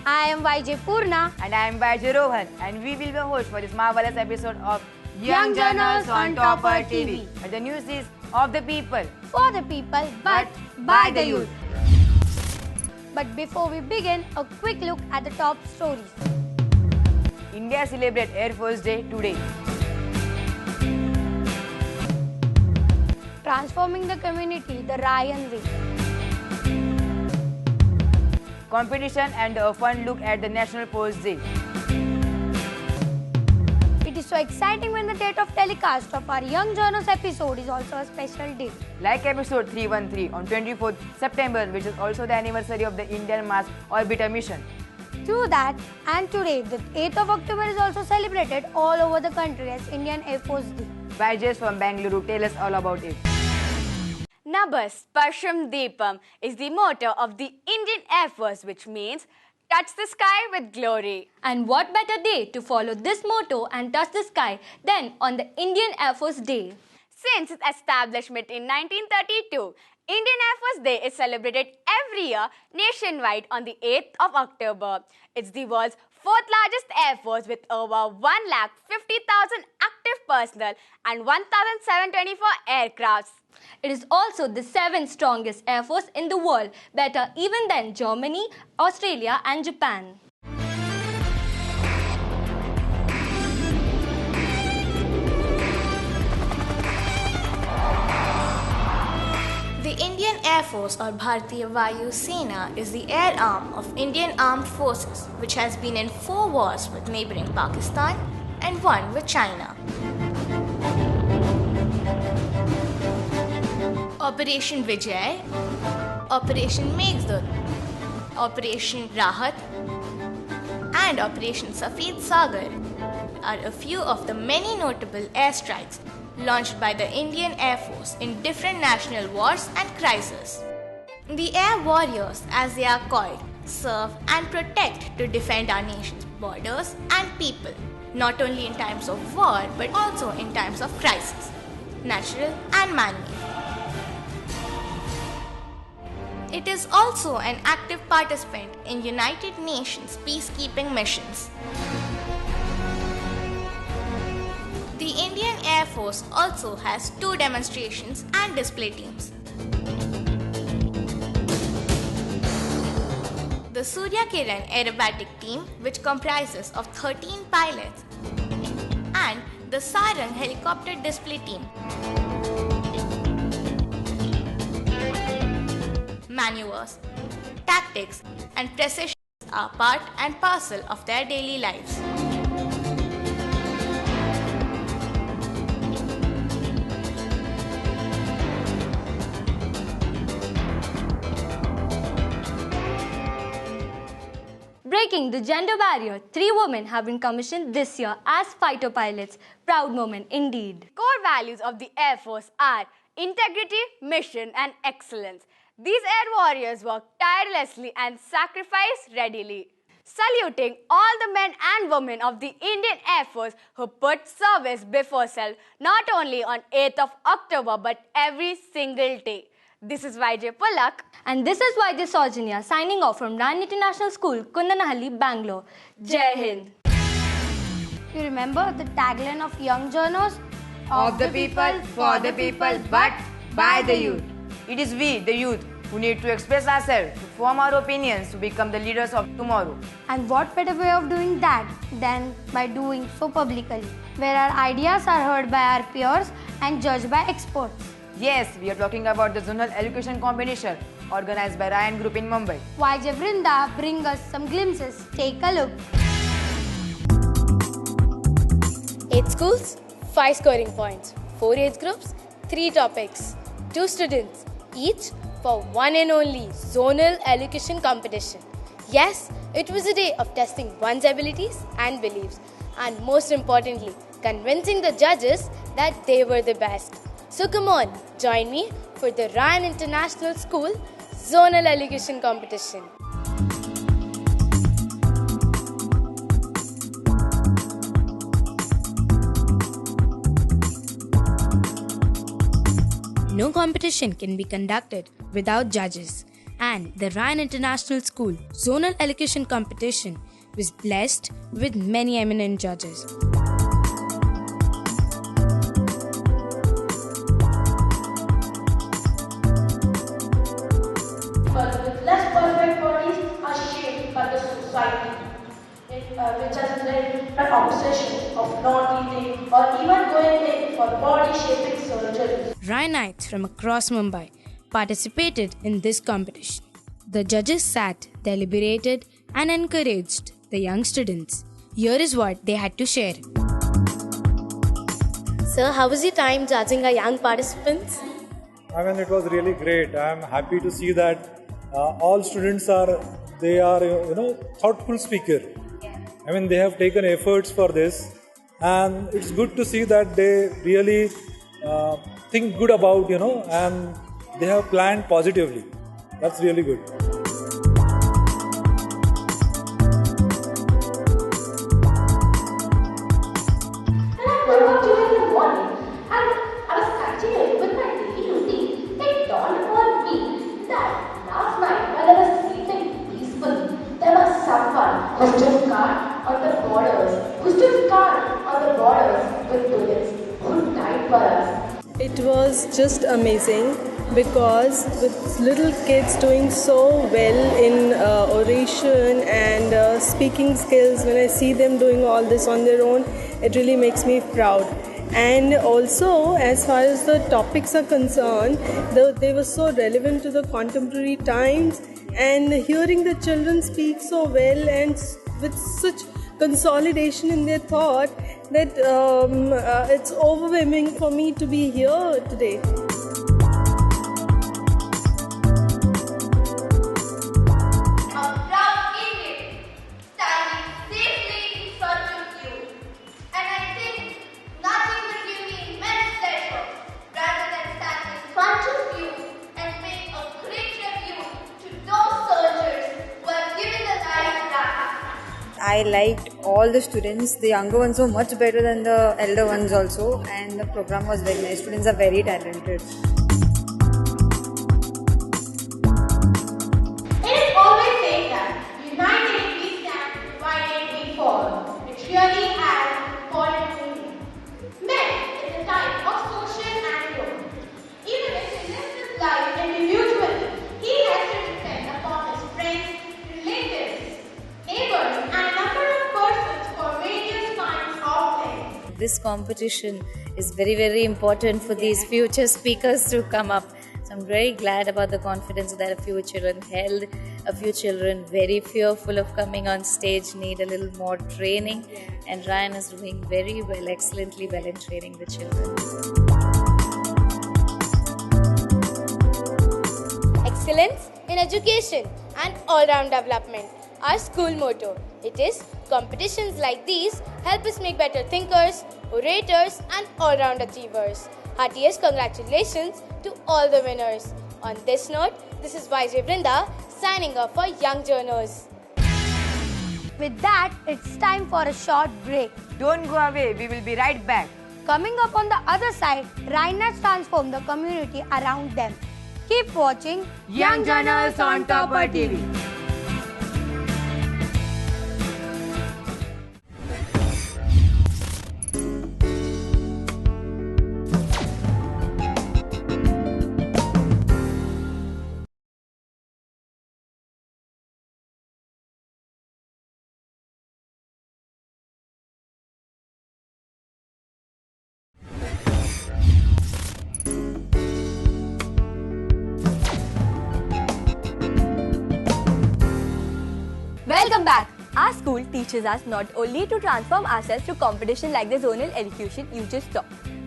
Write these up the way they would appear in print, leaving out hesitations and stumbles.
I am YJ Purna. And I am YJ Rohan, and we will be the host for this marvelous episode of Young Journals on Topper TV. Where the news is of the people, For the people, but by the youth. But before we begin, a quick look at the top stories. India celebrates Air Force Day today. Transforming the community the Ryan way. Competition and a fun look at the National Post Day. It is so exciting when the date of telecast of our Young Journals episode is also a special day. Like episode 313 on 24th September, which is also the anniversary of the Indian Mars Orbiter mission. True that, and today, the 8th of October is also celebrated all over the country as Indian Air Force Day. YJs from Bangalore tell us all about it. Nabas Parsham Deepam is the motto of the Indian Air Force, which means touch the sky with glory. And what better day to follow this motto and touch the sky than on the Indian Air Force Day? Since its establishment in 1932, Indian Air Force Day is celebrated every year nationwide on the 8th of October. It's the world's fourth largest air force with over 150,000 active personnel and 1,724 aircrafts. It is also the 7th strongest air force in the world, better even than Germany, Australia and Japan. The Indian Air Force or Bharatiya Vayu Sena is the air arm of Indian Armed Forces, which has been in 4 wars with neighboring Pakistan and 1 with China. Operation Vijay, Operation Meghdut, Operation Rahat, and Operation Safed Sagar are a few of the many notable airstrikes launched by the Indian Air Force in different national wars and crises. The Air Warriors, as they are called, serve and protect to defend our nation's borders and people, not only in times of war but also in times of crisis, natural and man-made. It is also an active participant in United Nations peacekeeping missions. The Indian Air Force also has 2 demonstrations and display teams. The Surya Kiran Aerobatic Team, which comprises of 13 pilots, and the Sarang Helicopter Display Team. Maneuvers, tactics, and precision are part and parcel of their daily lives. Breaking the gender barrier, 3 women have been commissioned this year as fighter pilots. Proud moment indeed. Core values of the Air Force are integrity, mission, and excellence. These air warriors work tirelessly and sacrifice readily. Saluting all the men and women of the Indian Air Force who put service before self not only on 8th of October but every single day. This is YJ Pulak. And this is YJ Saujanya signing off from Ryan International School, Kundanahalli, Bangalore. Jai Hind. You remember the tagline of Young Journals? Of the people, for the people, but by the youth. It is we, the youth, who need to express ourselves, to form our opinions, to become the leaders of tomorrow. And what better way of doing that than by doing so publicly, where our ideas are heard by our peers and judged by experts. Yes, we are talking about the zonal education competition organized by Ryan Group in Mumbai. YJ Brinda bring us some glimpses. Take a look. 8 schools, 5 scoring points, 4 age groups, 3 topics, 2 students, each for one and only zonal education competition. Yes, it was a day of testing one's abilities and beliefs, and most importantly, convincing the judges that they were the best. So come on, join me for the Ryan International School Zonal Education Competition. No competition can be conducted without judges, and the Ryan International School Zonal Elocution Competition was blessed with many eminent judges. But with less perfect bodies are shaped by the society, which has led an obsession of not eating or even going in for body-shaping surgery. Ryanites from across Mumbai participated in this competition. The judges sat, deliberated, and encouraged the young students. Here is what they had to share. Sir, how was your time judging our young participants? I mean, it was really great. I am happy to see that all students are thoughtful speaker. I mean, they have taken efforts for this, and it's good to see that they really think good about, and they have planned positively. That's really good. Who stood guard on the borders with bullets, who died for us. It was just amazing because with little kids doing so well in oration and speaking skills, when I see them doing all this on their own, it really makes me proud. And also, as far as the topics are concerned, they were so relevant to the contemporary times, and hearing the children speak so well and with such consolidation in their thought that it's overwhelming for me to be here today. I liked all the students. The younger ones were much better than the elder ones also, and the program was very nice. Students are very talented. It is always said that united we stand, divided we fall. It really has fallen meaning. Men is a type of social animal. Even if he lives his life individually, he has to depend upon his friends, relatives, neighbors, and a number of persons for various kinds of things. This competition is very, very important for these future speakers to come up. So I'm very glad about the confidence that a few children held. A few children very fearful of coming on stage need a little more training. And Ryan is doing very well, excellently well in training the children. Excellence in education and all-round development. Our school motto. It is competitions like these help us make better thinkers, orators and all-round achievers. Heartiest congratulations to all the winners. On this note, this is YJ Brinda signing off for Young Journals. With that, it's time for a short break. Don't go away, we will be right back. Coming up on the other side, Rhiners transform the community around them. Keep watching Young Journals on Topper TV. Welcome back. Our school teaches us not only to transform ourselves through competition like the zonal elocution you just saw,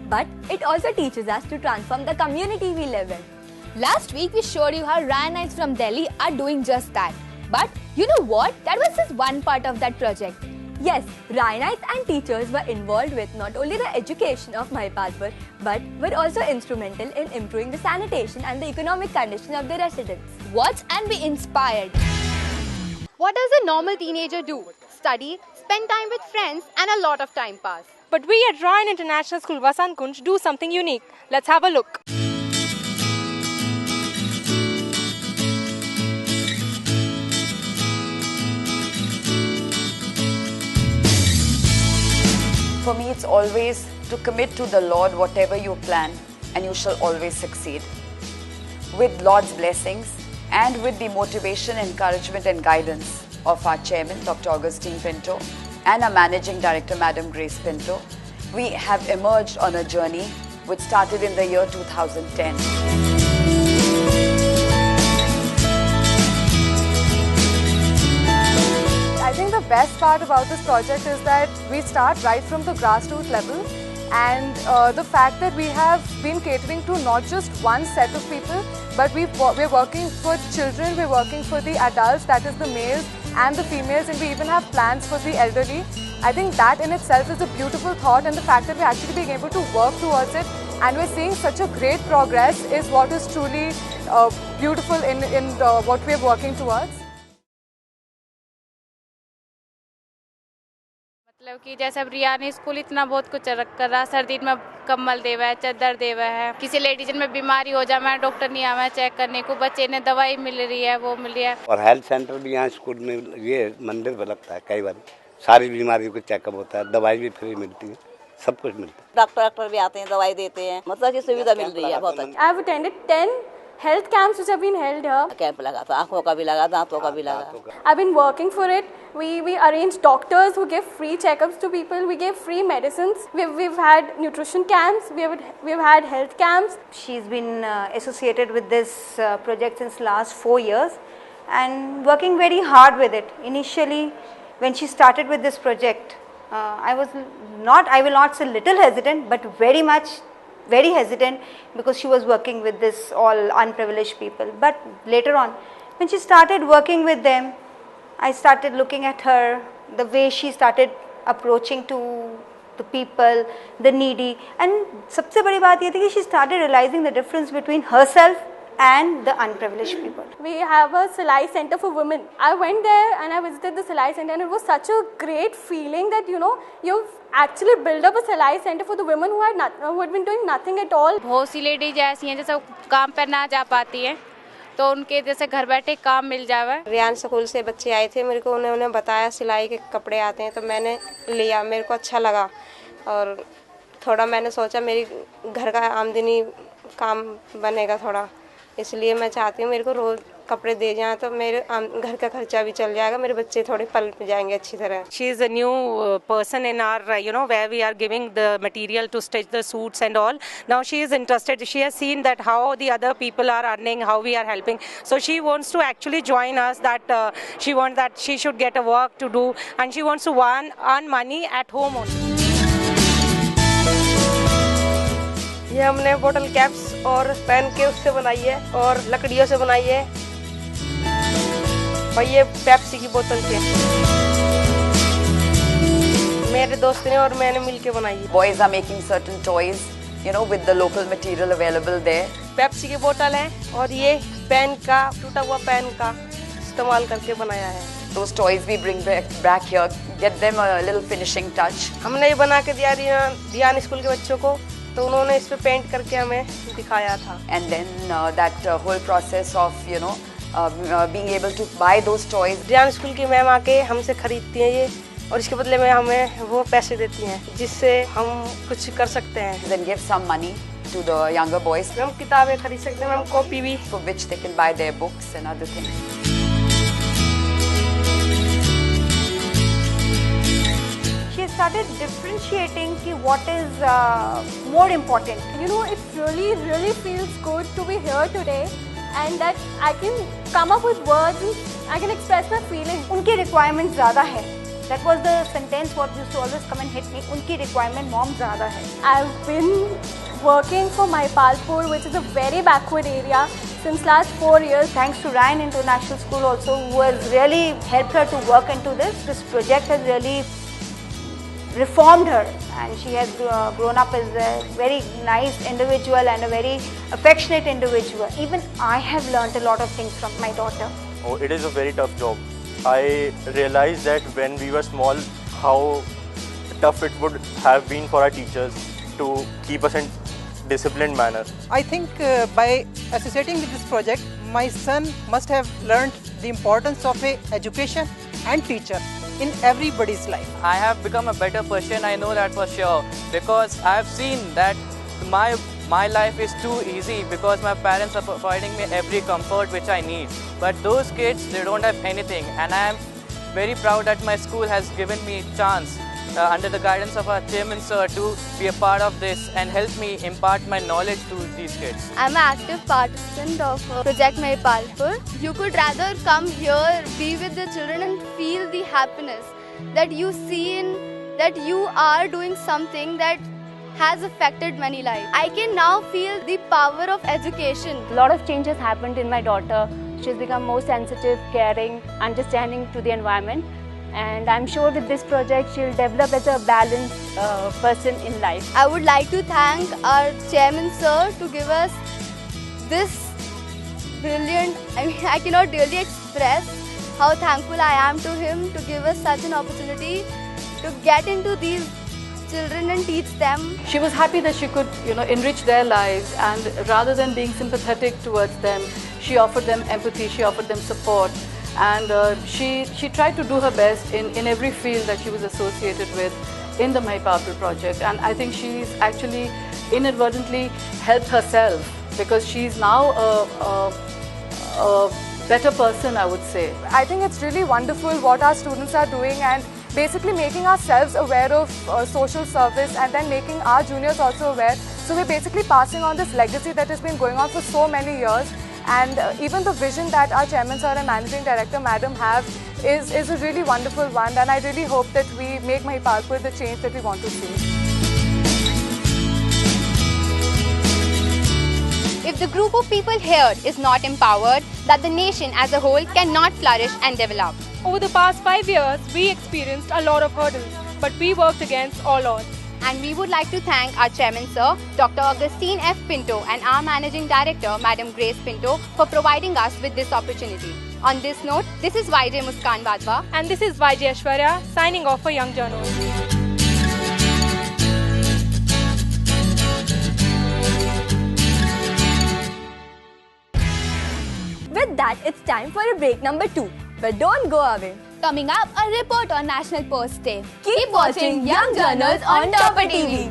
but it also teaches us to transform the community we live in. Last week we showed you how Ryanites from Delhi are doing just that. But you know what? That was just one part of that project. Yes, Ryanites and teachers were involved with not only the education of Mahipalpur, but were also instrumental in improving the sanitation and the economic condition of the residents. Watch and be inspired. What does a normal teenager do? Study, spend time with friends, and a lot of time pass. But we at Ryan International School Vasant Kunj do something unique. Let's have a look. For me, it's always to commit to the Lord whatever you plan, and you shall always succeed. With Lord's blessings and with the motivation, encouragement and guidance of our chairman, Dr. Augustine Pinto, and our managing director, Madam Grace Pinto, we have emerged on a journey which started in the year 2010. I think the best part about this project is that we start right from the grassroots level, and the fact that we have been catering to not just one set of people, but we're working for children, we're working for the adults, that is the males and the females, and we even have plans for the elderly. I think that in itself is a beautiful thought, and the fact that we're actually being able to work towards it and we're seeing such a great progress is what is truly beautiful in what we're working towards. मतलब कि जैसे अब रियानी school इतना बहुत कुछ कर रहा है, सर्दी में कम्बल देवा है, चादर देवा है, किसी लेडीज में बीमारी हो जाए मैं डॉक्टर नहीं आवा है चेक करने को, बच्चे ने दवाई मिल रही है, वो मिल रही है। और हेल्थ सेंटर भी यहाँ स्कूल में ये मंदिर पर लगता है, कई बार सारी बीमारियों का चेकअप होता है, दवाई भी फ्री मिलती है, सब कुछ मिलता है। डॉक्टर भी आते हैं, दवाई देते हैं, मतलब की सुविधा मिल रही है बहुत अच्छी। I have attended 10 health camps which have been held here. Camp लगा था, आँखों का भी लगा, दांतों का भी लगा। I've been working for it. We arrange doctors who give free checkups to people. We give free medicines. We've had nutrition camps. We've had health camps. She's been associated with this project since last 4 years and working very hard with it. Initially, when she started with this project, I will not say little hesitant, but very hesitant, because she was working with this all unprivileged people. But later on, when she started working with them, I started looking at her, the way she started approaching to the people, the needy, and सबसे बड़ी बात ये थी कि she started realizing the difference between herself and the unprivileged people. We have a Salai Center for Women. I went there and I visited the Salai Center, and it was such a great feeling that you've actually built up a Salai Center for the women who had been doing nothing at all. बहुत सी ladies ऐसी हैं जैसे काम पर ना जा पाती हैं, तो उनके जैसे घर बैठे काम मिल जावे। रियान स्कूल से बच्चे आए थे, मेरे को उन्होंने बताया सिलाई के कपड़े आते हैं, तो मैंने लिया, मेरे को अच्छा लगा और थोड़ा मैंने सोचा मेरी घर का आमदनी काम बनेगा थोड़ा, इसलिए मैं चाहती हूँ मेरे को रोज कपड़े दे जाएं तो मेरे घर का खर्चा भी चल जाएगा, मेरे बच्चे थोड़े पल जाएंगे अच्छी तरह। She is a new person in our, where we are giving the material to stitch the suits and all. Now she is interested. She has seen that how the other people are earning, how we are helping. So she wants to actually join us. That she wants that she should get a work to do, and she wants to earn money at home also. ये हमने बोतल caps और pen के उससे बनाई है और लकड़ियों से बनाई है, और ये पेप्सी की बोतल थी, मेरे दोस्त ने और मैंने मिलके बनाई है। Boys are making certain toys, with the local material available there. Pepsi की बोतल है और ये पेन का टूटा हुआ पेन का इस्तेमाल करके बनाया है। Those toys we bring back here, get them a little finishing touch. हमने ये बना के दिया रियान स्कूल के बच्चों को, तो उन्होंने इस पे पेंट करके हमें दिखाया था। And then that whole process of being able to buy those toys. Ryan school की मैम आके हमसे खरीदती हैं ये, और इसके बदले में हमें वो पैसे देती हैं जिससे हम कुछ कर सकते हैं। Then give some money to the younger boys. हम किताबें खरीद सकते हैं, हम कॉपी भी, for which they can buy their books and other things. She started differentiating what is more important. It really feels good to be here today, and that I can come up with words and I can express my feelings. उनकी requirements ज़्यादा है. That was the sentence what used to always come and hit me. उनकी requirement mom ज़्यादा है. I've been working for Maipalpur, which is a very backward area, since last 4 years. Thanks to Ryan International School also, who has really helped her to work into this. This project has really reformed her, and she has grown up as a very nice individual and a very affectionate individual. Even I have learnt a lot of things from my daughter. Oh, it is a very tough job. I realized that when we were small, how tough it would have been for our teachers to keep us in disciplined manner. I think by associating with this project, my son must have learnt the importance of education and teacher. in everybody's life. I have become a better person, I know that for sure, because I have seen that my life is too easy because my parents are providing me every comfort which I need. But those kids, they don't have anything, and I am very proud that my school has given me a chance under the guidance of our chairman sir to be a part of this and help me impart my knowledge to these kids. I'm an active participant of Project Mere Palpur. You could rather come here, be with the children and feel the happiness that you see in that you are doing something that has affected many lives. I can now feel the power of education. A lot of changes happened in my daughter. She's become more sensitive, caring, understanding to the environment. And I'm sure with this project she'll develop as a balanced person in life. I would like to thank our chairman sir to give us this brilliant, I cannot really express how thankful I am to him to give us such an opportunity to get into these children and teach them. She was happy that she could, enrich their lives, and rather than being sympathetic towards them, she offered them empathy, she offered them support, and she tried to do her best in every field that she was associated with in the My Palpur project. And I think she's actually inadvertently helped herself because she's now a better person, I would say. I think it's really wonderful what our students are doing, and basically making ourselves aware of social service and then making our juniors also aware. So we're basically passing on this legacy that has been going on for so many years, and even the vision that our chairman sir and managing director madam have is a really wonderful one, and I really hope that we make My Palpur the change that we want to see. If the group of people here is not empowered, that the nation as a whole cannot flourish and develop. Over the past 5 years, we experienced a lot of hurdles, but we worked against all odds. And we would like to thank our chairman sir, Dr. Augustine F. Pinto, and our managing director, Madam Grace Pinto, for providing us with this opportunity. On this note, this is YJ Muskan Wadhwa. And this is YJ Ashwarya, signing off for Young Journals. With that, it's time for a break number 2. But don't go away. Coming up, a report on National Post Day. Keep watching Young Journals on Topper TV.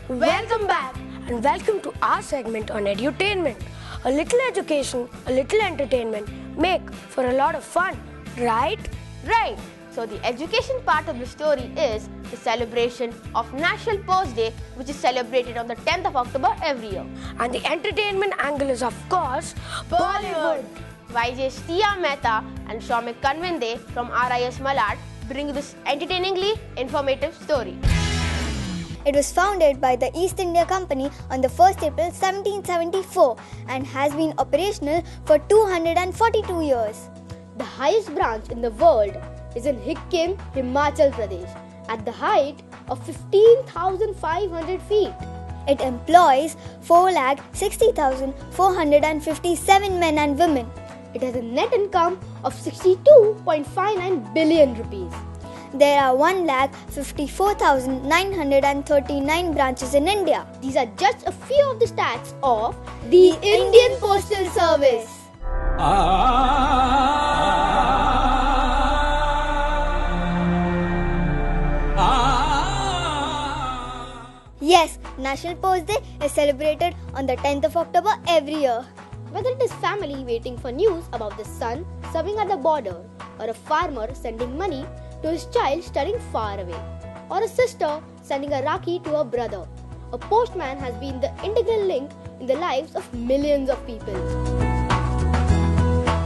Welcome back and welcome to our segment on edutainment. A little education, a little entertainment make for a lot of fun, right? Right. So the education part of the story is the celebration of National Post Day, which is celebrated on the 10th of October every year. And the entertainment angle is of course Bollywood. YJ's Tia Mehta and Shomik Kanvinde from RIS Malad bring this entertainingly informative story. It was founded by the East India Company on the 1st April 1774 and has been operational for 242 years. The highest branch in the world is in Sikkim, Himachal Pradesh, at the height of 15,500 feet. It employs 4,60,457 men and women. It has a net income of 62.59 billion rupees. There are 1,54,939 branches in India. These are just a few of the stats of the Indian Postal Service. Yes, National Post Day is celebrated on the 10th of October every year. Whether it is family waiting for news about the son serving at the border, or a farmer sending money to his child studying far away, or a sister sending a Rakhi to her brother, a postman has been the integral link in the lives of millions of people.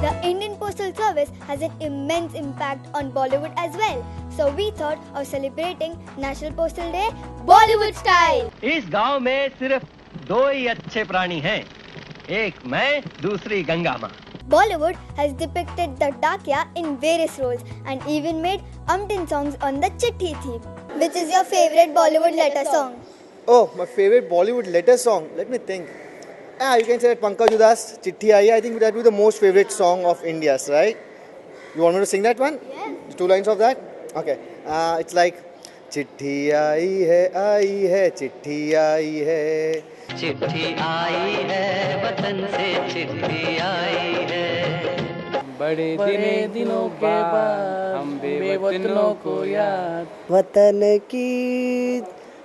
The Indian Postal Service has an immense impact on Bollywood as well. So we thought of celebrating National Postal Day Bollywood style. इस गांव में सिर्फ 2 ही अच्छे प्राणी हैं, एक मैं, दूसरी गंगा माँ. Bollywood has depicted the Dakya in various roles and even made umpteen songs on the Chitti theme. Which is your favorite Bollywood letter song? Oh, my favorite Bollywood letter song. Let me think. You can say that Pankaj Udas, Chitti Aayi. I think that would be the most favorite song of India's, right? You want me to sing that one? Yes. 2 lines of that? Okay. It's like चिट्ठी आई है चिट्ठी आई है चिट्ठी आई है वतन से चिट्ठी आई है बड़े दिनों के बाद हम बेवतनों को याद वतन की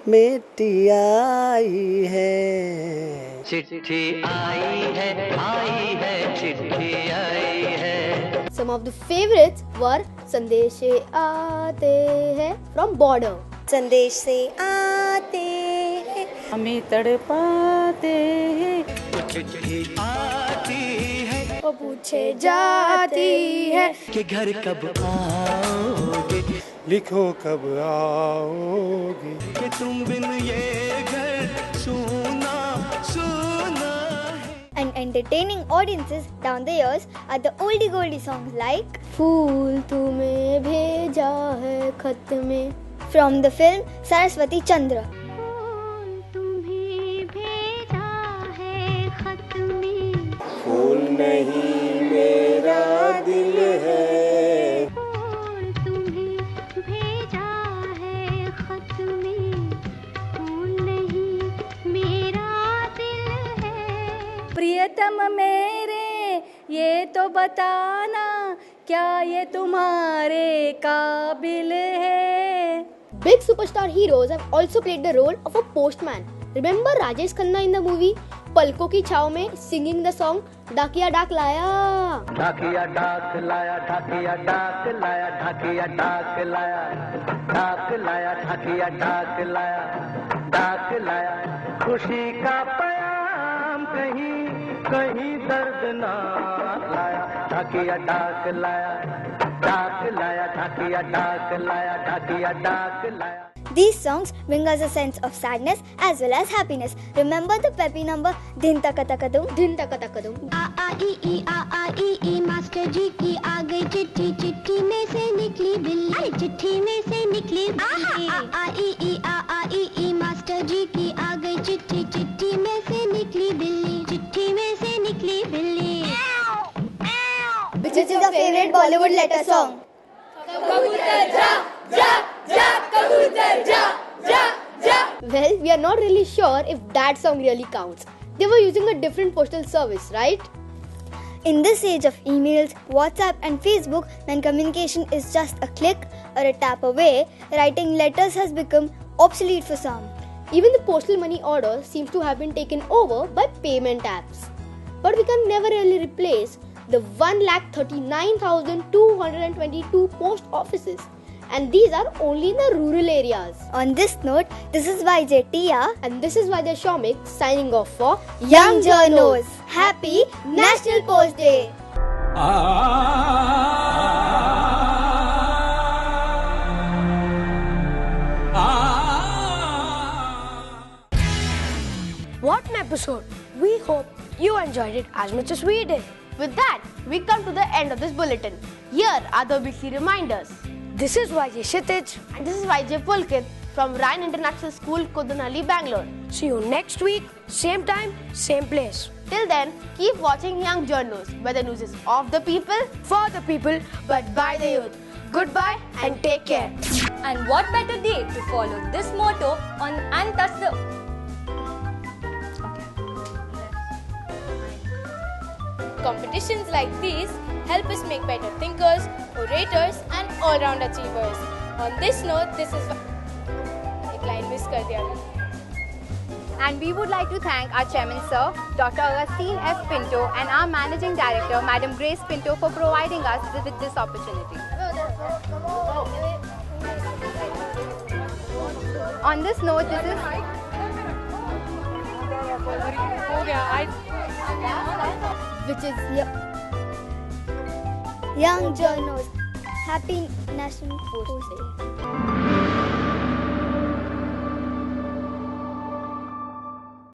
मिट्टी आई है चिट्ठी आई है चिट्ठी आई है Some of the favorites were संदेशे आते हैं from Border. संदेश से आते हैं हमें तड़पाते हैं चिट्ठी आती है वो पूछे जाती है कि घर कब आओगे लिखो कब आओगे कि तुम बिन ये घर सूना सूना and entertaining audiences down the years are the oldie goldie songs like फूल तुम्हें भेजा है खत में from the film Saraswati Chandra. फूल नहीं मेरा दिल है फूल तुम्हें भेजा है खत में फूल नहीं मेरा दिल है प्रियतम मेरे ये तो बताना क्या ये तुम्हारे काबिल है Big superstar heroes have also played the role of a postman. Remember Rajesh Khanna in the movie पलकों की छाव में singing the song डाकिया डाक लाया ढाकिया डाक लाया ढाकिया डाक लाया ढाकिया डाक लाया डाक लाया ढाकिया डाक लाया डाक लाया खुशी का पैगाम कहीं कहीं दर्द ना लाया ढाकिया डाक लाया डाक लाया ढाकिया डाक लाया ढाकिया डाक लाया These songs bring us a sense of sadness as well as happiness. Remember the peppy number Din Taka Taka Dum? Din Taka Taka Dum. Uh E E master जी की आ गई चिट्ठी चिट्ठी में से निकली बिल्ली चिट्ठी में से निकली बिल्ली आ ई मास्टर जी की आ गई चिट्ठी चिट्ठी में से निकली बिल्ली चिट्ठी में से निकली बिल्ली Which is your favorite Bollywood letter song? कबूतर जा जा जा कबूतर जा जा जा. Well, we are not really sure if that song really counts. They were using a different postal service, right? In this age of emails, WhatsApp and Facebook, when communication is just a click or a tap away, writing letters has become obsolete for some. Even the postal money order seems to have been taken over by payment apps. But we can never really replace the 1,39,222 post offices. And these are only in the rural areas. On this note, this is YJ Tia and this is YJ Shomik signing off for Young Journos. Happy National Post Day! What an episode! We hope you enjoyed it as much as we did. With that, we come to the end of this bulletin. Here are the weekly reminders. This is YJ Shitij and this is YJ Pulkit from Ryan International School, Kodunalli, Bangalore. See you next week, same time, same place. Till then, keep watching Young Journos, where the news is of the people, for the people, but by the youth. Goodbye and take care. And what better day to follow this motto on Untouch the... Competitions like these help us make better thinkers, orators and all-round achievers. On this note, this is... एक line miss कर दिया मैंने. And we would like to thank our chairman, Sir, Dr. Augustine F. Pinto, and our managing director, Madam Grace Pinto, for providing us with this opportunity. On this note, this is... Which is Young Journos. Happy National Post Day.